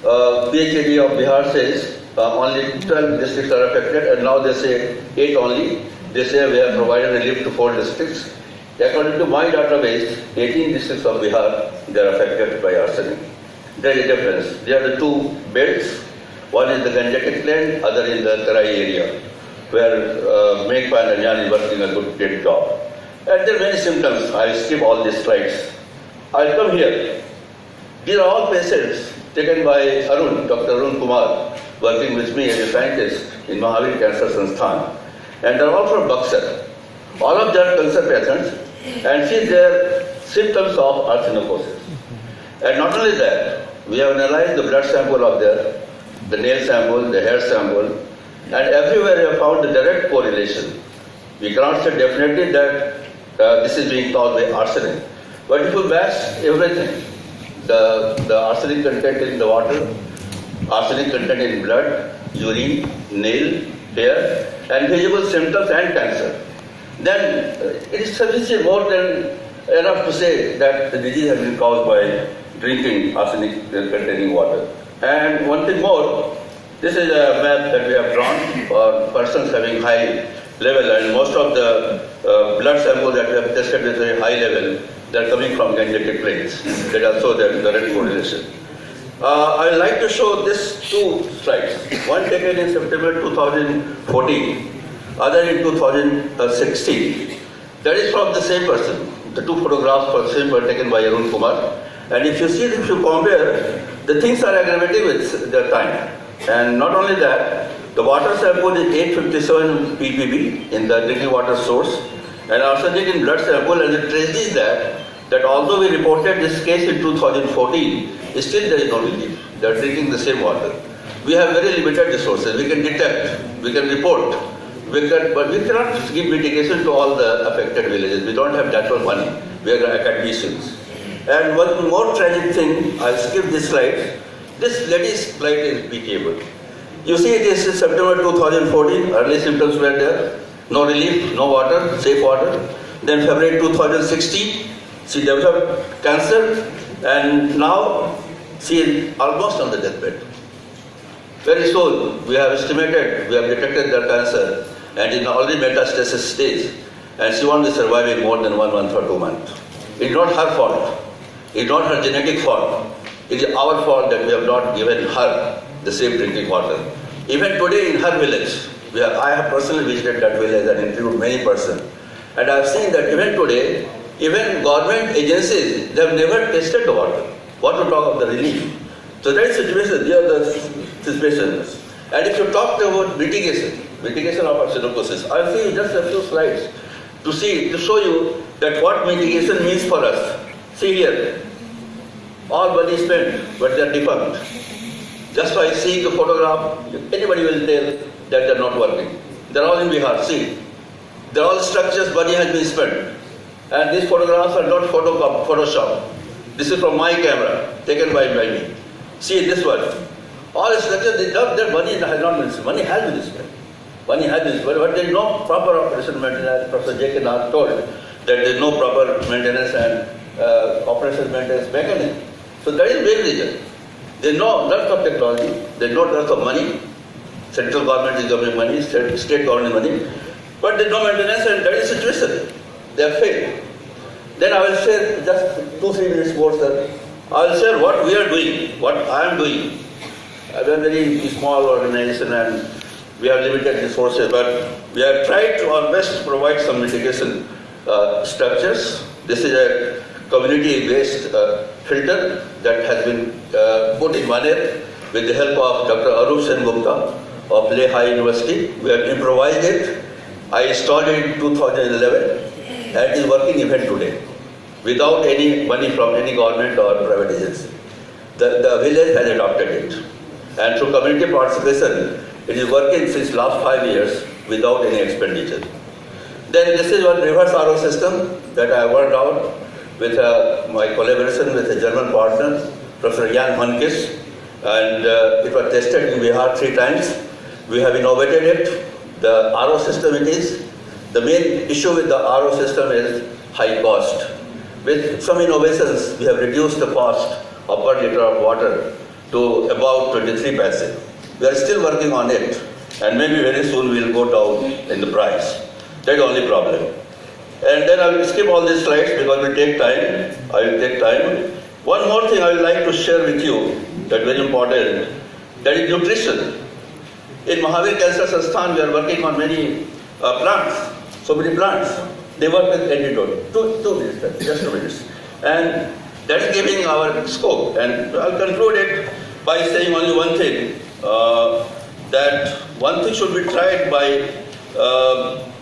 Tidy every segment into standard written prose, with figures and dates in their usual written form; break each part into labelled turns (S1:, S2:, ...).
S1: PHAD of Bihar says only 12 districts are affected, and now they say 8 only. They say we have provided relief to 4 districts. According to my database, 18 districts of Bihar, they are affected by arsenic. There is a difference. There are the 2 belts. One is the Gangetic plain, other in the Tarai area, where Meghpa and Anjan is working a great job. And there are many symptoms. I'll skip all these slides. I'll come here. These are all patients taken by Arun, Dr. Arun Kumar, working with me as a scientist in Mahavir Cancer Sansthan. And they're all from Buxar. All of them are cancer patients, and see their symptoms of arsenicosis. And not only that, we have analyzed the blood sample of the nail sample, the hair sample, and everywhere we have found the direct correlation. We cannot say definitely that this is being caused by arsenic. But if you match everything, the arsenic content in the water, arsenic content in blood, urine, nail, hair, and visible symptoms and cancer, then it is sufficient more than enough to say that the disease has been caused by drinking arsenic containing water. And one thing more, this is a map that we have drawn for persons having high level, and most of the blood samples that we have tested with a high level, they are coming from Gangetic plains. That also the direct correlation. I would like to show these 2 slides. One taken in September 2014, other in 2016. That is from the same person. The 2 photographs for the same were taken by Arun Kumar. And if you see, if you compare, the things are aggravating with their time. And not only that, the water sample is 857 ppb in the drinking water source, and arsenic in blood sample, and it traces that although we reported this case in 2014, still there is no relief. They are drinking the same water. We have very limited resources. We can detect, we can report, but we cannot give mitigation to all the affected villages. We don't have that much money. We are academicians. And one more tragic thing, I'll skip this slide. This lady's plight is pitiable. You see, it is September 2014, early symptoms were there. No relief, no water, safe water. Then February 2016, she developed cancer, and now she is almost on the deathbed. Very soon, we have estimated, we have detected the cancer, and in already metastasis stage, and she won't be surviving more than 1 month or 2 months. It's not her fault. It's not her genetic fault. It is our fault that we have not given her the safe drinking water. Even today in her village, I have personally visited that village and interviewed many persons. And I have seen that even today, even government agencies, they have never tested the water. What to talk of the relief? So that is the situation, they are the situations. And if you talk about mitigation of arsenicosis, I'll see just a few slides to show you that what mitigation means for us. See here, all money spent, but they are defunct. Just by seeing the photograph, anybody will tell that they are not working. They are all in Bihar, see. They are all structures, money has been spent. And these photographs are not Photoshop. This is from my camera, taken by me. See this one. All structures, their money has not been spent. Money has been spent. Money has been spent, but there is no proper operation maintenance. Professor J.K. Nath told that there is no proper maintenance and operation maintenance mechanism. So that is big reason. They know lots of technology, they know lots of money. Central government is giving money, state government money, but there is no maintenance, and that is the situation. They have failed. Then I will share just 2-3 minutes more, sir. I will share what we are doing, what I am doing. I am a very small organization and we have limited resources, but we have tried to our best to provide some mitigation structures. This is a community-based filter that has been put in Maner with the help of Dr. Arup Sen Gupta of Lehigh University. We have improvised it. I installed it in 2011 and it is working even today without any money from any government or private agency. The village has adopted it, and through community participation it is working since last 5 years without any expenditure. Then this is one reverse RO system that I worked out with my collaboration with a German partner, Professor Jan Hankis, and it was tested in Bihar 3 times. We have innovated it. The RO system it is. The main issue with the RO system is high cost. With some innovations, we have reduced the cost of per liter of water to about 23 paise. We are still working on it, and maybe very soon we will go down in the price. That's the only problem. And then I will skip all these slides because it will take time. I will take time. One more thing I would like to share with you that is very important, that is nutrition. In Mahavir Cancer Sansthan, we are working on many plants, so many plants. They work with antidote. Two minutes, just 2 minutes. And that is giving our scope. And I'll conclude it by saying only one thing, that one thing should be tried by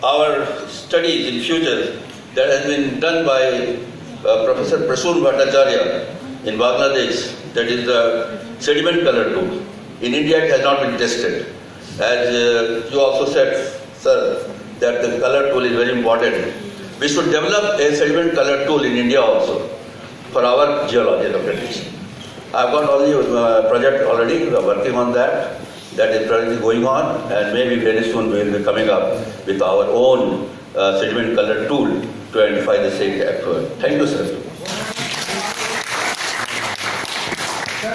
S1: our studies in future that has been done by Professor Prasoon Bhattacharya in Bangladesh, that is the sediment color tool. In India it has not been tested. As you also said, sir, that the color tool is very important. We should develop a sediment color tool in India also for our geology application. I've got all the project already, we are working on that. That is currently going on, and maybe very soon we will be coming up with our own sediment color tool to identify the same effluent. Thank you, sir.